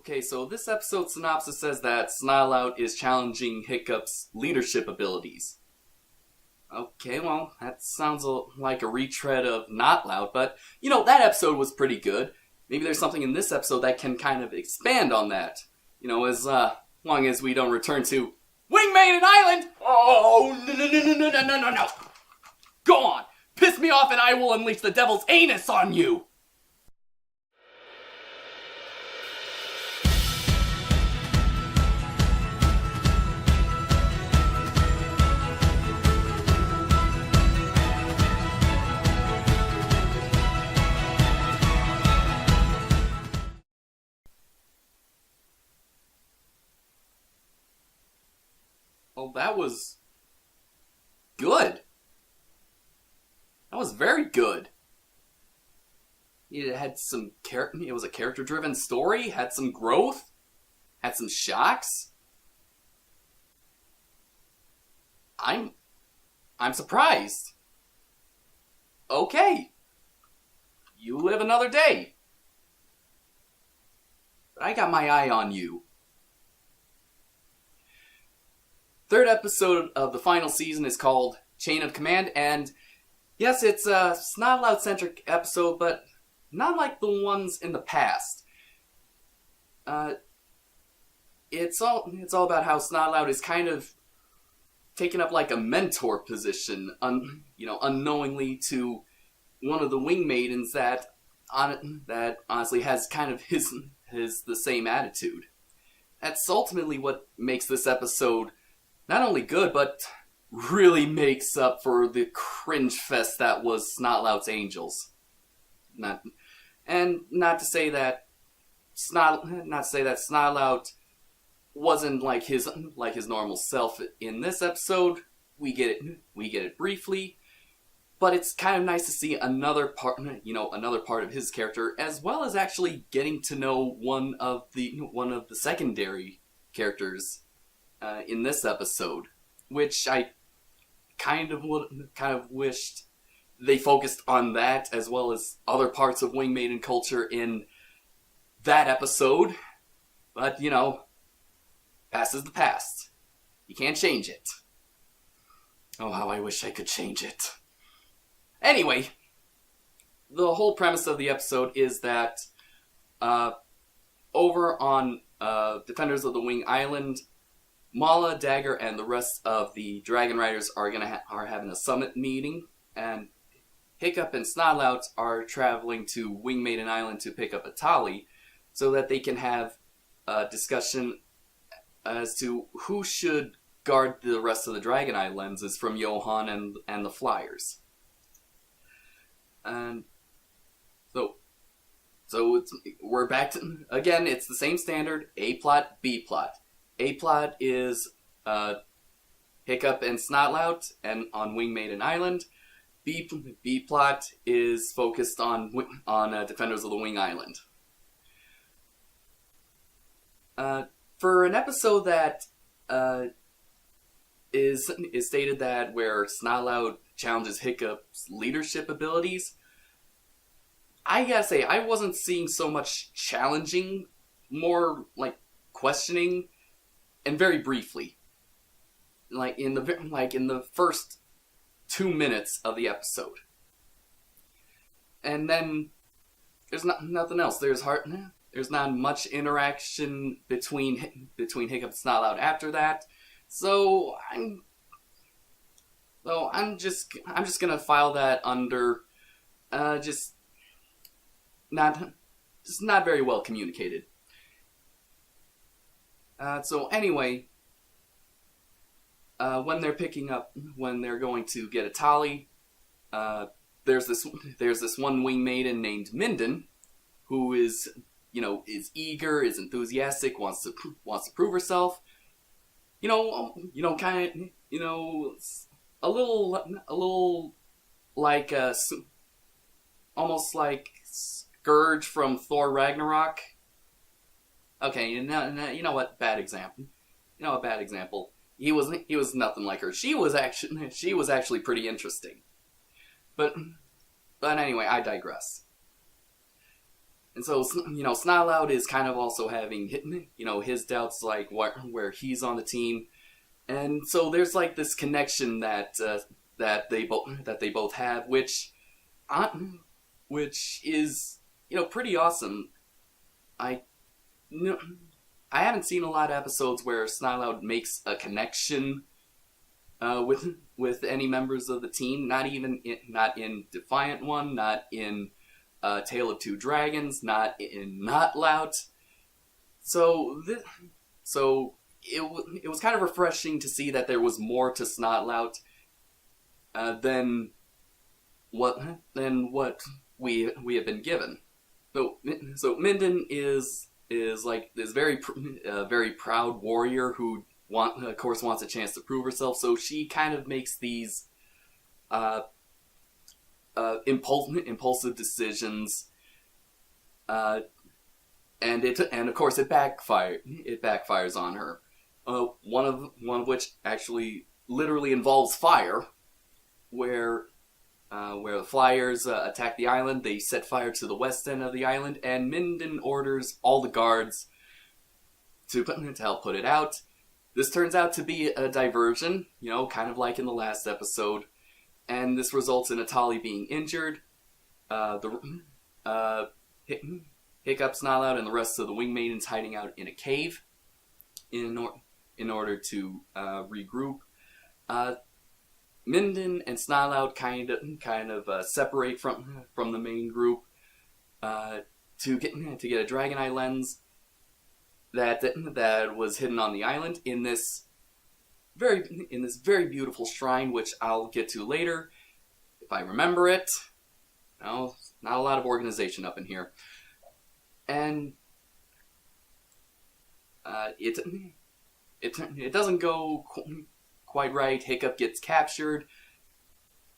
Okay, so this episode synopsis says that Snotlout is challenging Hiccup's leadership abilities. Okay, well, that sounds like a retread of Snotlout, but, that episode was pretty good. Maybe there's something in this episode that can kind of expand on that. As long as we don't return to Wingmaiden Island! Oh, no. Go on! Piss me off and I will unleash the devil's anus on you! Oh, that was good. That was very good. It had some it was a character-driven story, had some growth, had some shocks. I'm surprised. Okay. You live another day. But I got my eye on you. Third episode of the final season is called Chain of Command, and yes, it's a Snotlout-centric episode, but not like the ones in the past. It's all about how Snotlout is kind of taken up like a mentor position, unknowingly to one of the wing maidens that honestly has kind of the same attitude. That's ultimately what makes this episode not only good, but really makes up for the cringe fest that was Snotlout's Angels. Not to say that Snotlout wasn't like his normal self in this episode. We get it briefly, but it's kind of nice to see another part of his character, as well as actually getting to know one of the secondary characters in this episode, which I kind of wished they focused on that as well as other parts of Wing Maiden culture in that episode. But, past is the past. You can't change it. Oh, how I wish I could change it. Anyway, the whole premise of the episode is that over on Defenders of the Wing Island, Mala, Dagger, and the rest of the Dragon Riders are having a summit meeting, and Hiccup and Snotlout are traveling to Wing Maiden Island to pick up Atali, so that they can have a discussion as to who should guard the rest of the Dragon Eye lenses from Johan and the Flyers. And so we're back to, again, it's the same standard, A plot, B plot. A plot is Hiccup and Snotlout and on Wing Maiden Island. B plot is focused on Defenders of the Wing Island. For an episode that is stated that where Snotlout challenges Hiccup's leadership abilities, I gotta say I wasn't seeing so much challenging, more like questioning. And very briefly, like in the first 2 minutes of the episode, and then there's nothing else. There's not much interaction between Hiccup and Snotlout after that. So I'm just gonna file that under just not very well communicated. So anyway, when they're going to get Atali, there's this one wing maiden named Minden, who is eager, is enthusiastic, wants to prove herself. Kind of, a little like almost like Scourge from Thor Ragnarok. Okay, you know what? Bad example. He was nothing like her. She was actually pretty interesting. But anyway, I digress. And so, Snotlout is kind of also having, his doubts, like, where he's on the team. And so there's, like, this connection that they both have, which is, pretty awesome. I haven't seen a lot of episodes where Snotlout makes a connection with any members of the team. Not in Defiant One, not in Tale of Two Dragons, not in Snotlout. So it was kind of refreshing to see that there was more to Snotlout than what we have been given. So Minden is like this very proud warrior who of course wants a chance to prove herself. So she kind of makes these impulsive decisions, and of course it backfires on her. One of which actually literally involves fire, where the Flyers attack the island. They set fire to the west end of the island, and Minden orders all the guards to help put it out. This turns out to be a diversion, kind of like in the last episode, and this results in Atali being injured. Hiccup, Snotlout, and the rest of the Wing Maidens hiding out in a cave in order to regroup. Minden and Snotlout kind of separate from the main group to get a Dragon Eye lens that was hidden on the island in this very beautiful shrine, which I'll get to later if I remember it. No, not a lot of organization up in here, and it doesn't go quite right. Hiccup gets captured.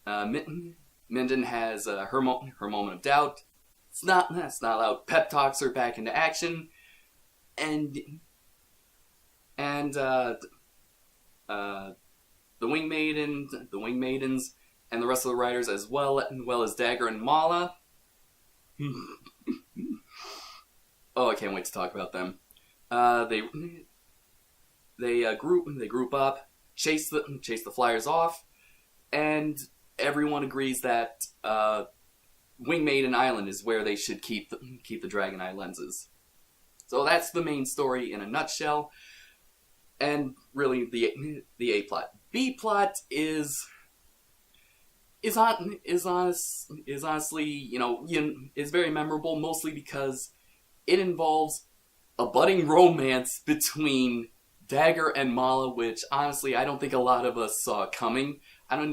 Minden has her moment of doubt. Snotlout pep talks her back into action, and the Wing Maidens, and the rest of the riders, as well as Dagger and Mala. Oh, I can't wait to talk about them. They group up, chase the Flyers off, and everyone agrees that Wing Maiden Island is where they should keep the Dragon Eye lenses. So that's the main story in a nutshell, and really the A plot. B plot is honestly, is very memorable, mostly because it involves a budding romance between Dagger and Mala, which honestly I don't think a lot of us saw coming. I don't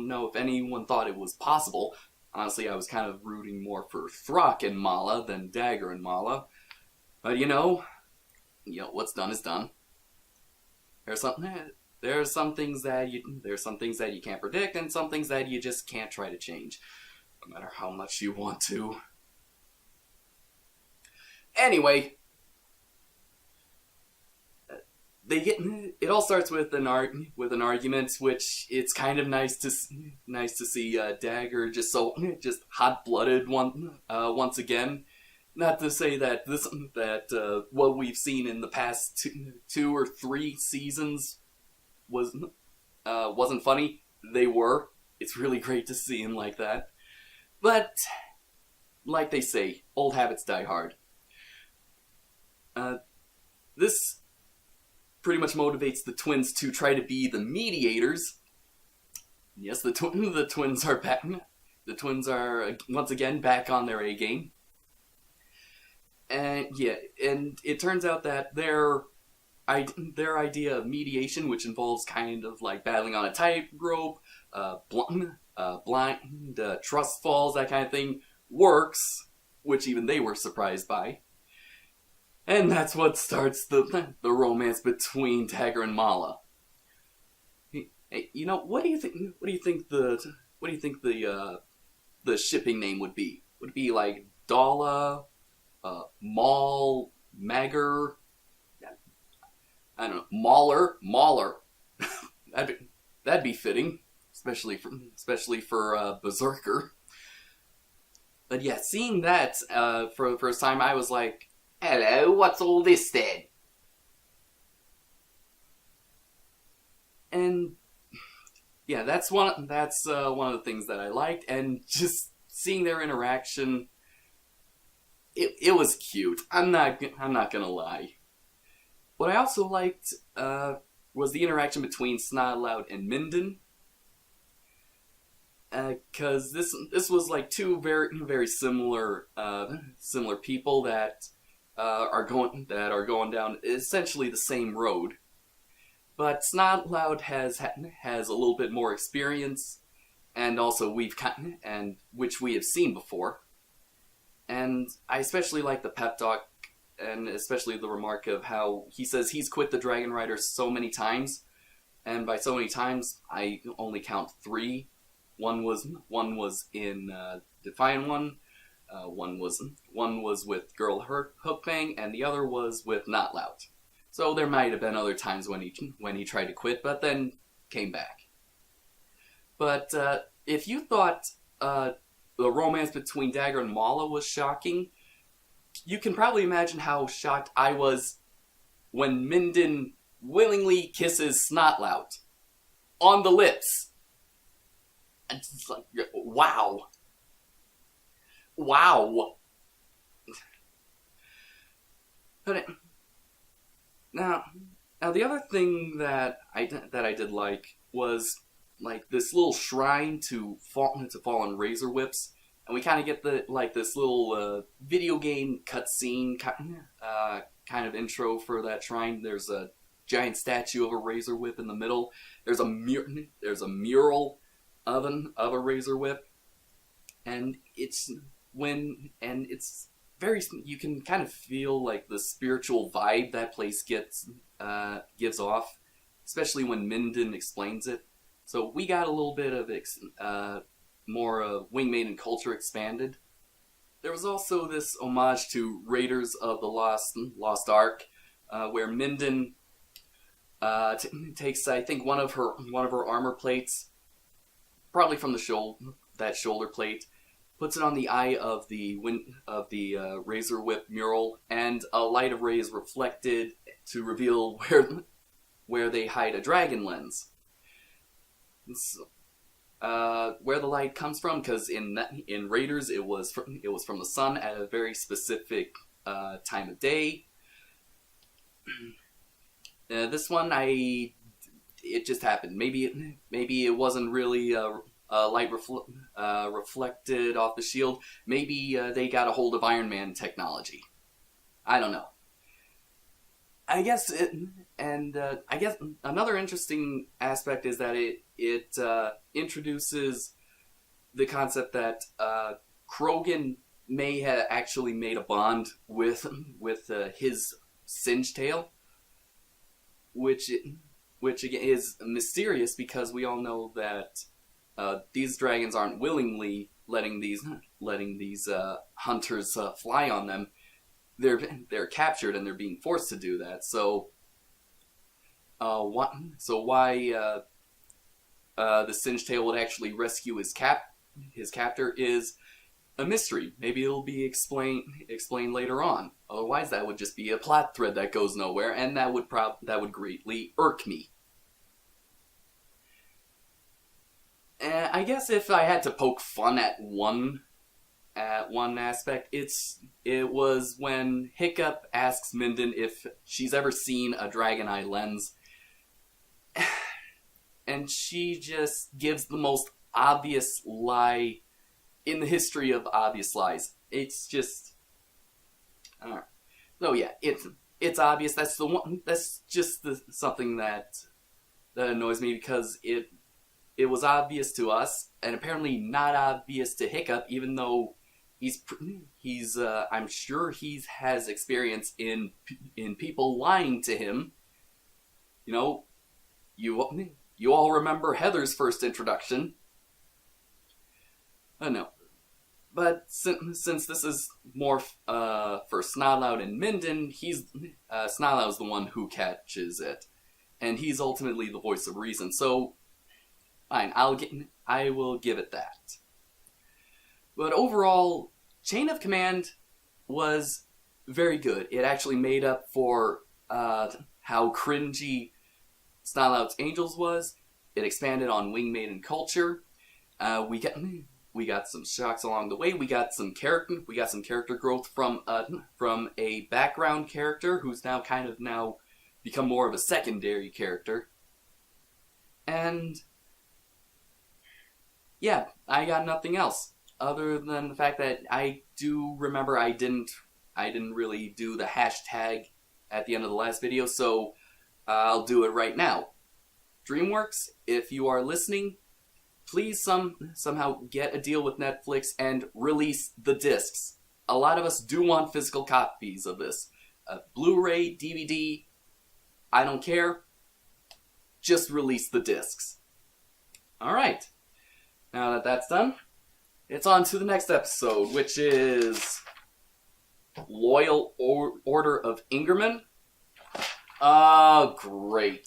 know if anyone thought it was possible. Honestly, I was kind of rooting more for Throck and Mala than Dagger and Mala. But what's done is done. There are some things that you can't predict, and some things that you just can't try to change, no matter how much you want to. Anyway, it all starts with an argument, which it's kind of nice to see Dagger just hot-blooded once again. Not to say that what we've seen in the past two or three seasons wasn't funny. They were. It's really great to see him like that. But like they say, old habits die hard. This pretty much motivates the twins to try to be the mediators. Yes, the twins are back. The twins are once again back on their A game. And it turns out that their idea of mediation, which involves kind of like battling on a tightrope, blind trust falls, that kind of thing, works, which even they were surprised by. And that's what starts the romance between Dagger and Mala. Hey, what do you think the shipping name would be? Would it be like Dala, Maul, Magger? I don't know, Mauler. that'd be fitting, especially for Berserker. But yeah, seeing that for the first time, I was like, "Hello, what's all this then?" And yeah, that's one of the things that I liked, and just seeing their interaction, it was cute. I'm not gonna lie. What I also liked was the interaction between Snotlout and Minden, because this was like two very similar people that are going down essentially the same road. But Snotlout has a little bit more experience, and also which we have seen before. And I especially like the pep talk, and especially the remark of how he says he's quit the Dragon Riders so many times, and by so many times I only count 3. One was in Defiant One, one was with Girl Hookbang, and the other was with Snotlout. So there might have been other times when he tried to quit, but then came back. But if you thought the romance between Dagger and Mala was shocking, you can probably imagine how shocked I was when Minden willingly kisses Snotlout on the lips. And it's like, wow. But now the other thing that I did like was like this little shrine to fallen razor whips, and we kind of get this little video game cutscene kind of intro for that shrine. There's a giant statue of a razor whip in the middle. There's a mural of a razor whip, and it's very, you can kind of feel like the spiritual vibe that place gives off, especially when Minden explains it. So we got a little bit of more Wing Maiden culture expanded. There was also this homage to Raiders of the Lost Ark, where Minden takes, I think, one of her armor plates, probably from that shoulder plate, puts it on the eye of the Razor Whip mural, and a light of ray is reflected to reveal where they hide a dragon lens. So, where the light comes from, because in Raiders it was from the sun at a very specific time of day. This one, it just happened. Maybe it wasn't really light reflected off the shield. Maybe they got a hold of Iron Man technology. I don't know. I guess another interesting aspect is that it introduces the concept that Krogan may have actually made a bond with his Singe tail, which again is mysterious, because we all know that these dragons aren't willingly letting these hunters fly on them. They're captured and they're being forced to do that. So why the Singe tail would actually rescue his captor is a mystery. Maybe it'll be explained later on. Otherwise, that would just be a plot thread that goes nowhere, and that would greatly irk me. I guess if I had to poke fun at one aspect, it was when Hiccup asks Minden if she's ever seen a dragon eye lens, and she just gives the most obvious lie in the history of obvious lies. It's just, so yeah, it's obvious. That's the one. That's just something that annoys me, because it was obvious to us, and apparently not obvious to Hiccup, even though he's I'm sure he has experience in people lying to him. You know, you all remember Heather's first introduction. I know. But since this is more for Snotlout and Minden, Snotlout's the one who catches it, and he's ultimately the voice of reason. So, fine, I will give it that. But overall, Chain of Command was very good. It actually made up for how cringy Snotlout's Angels was. It expanded on Wing Maiden culture. We got some shocks along the way. We got some character growth from a background character who's now become more of a secondary character. And yeah, I got nothing else other than the fact that I do remember I didn't really do the hashtag at the end of the last video, so I'll do it right now. DreamWorks, if you are listening, please somehow get a deal with Netflix and release the discs. A lot of us do want physical copies of this. Blu-ray, DVD, I don't care. Just release the discs. Alright. Now that that's done, it's on to the next episode, which is Loyal Order of Ingerman. Great.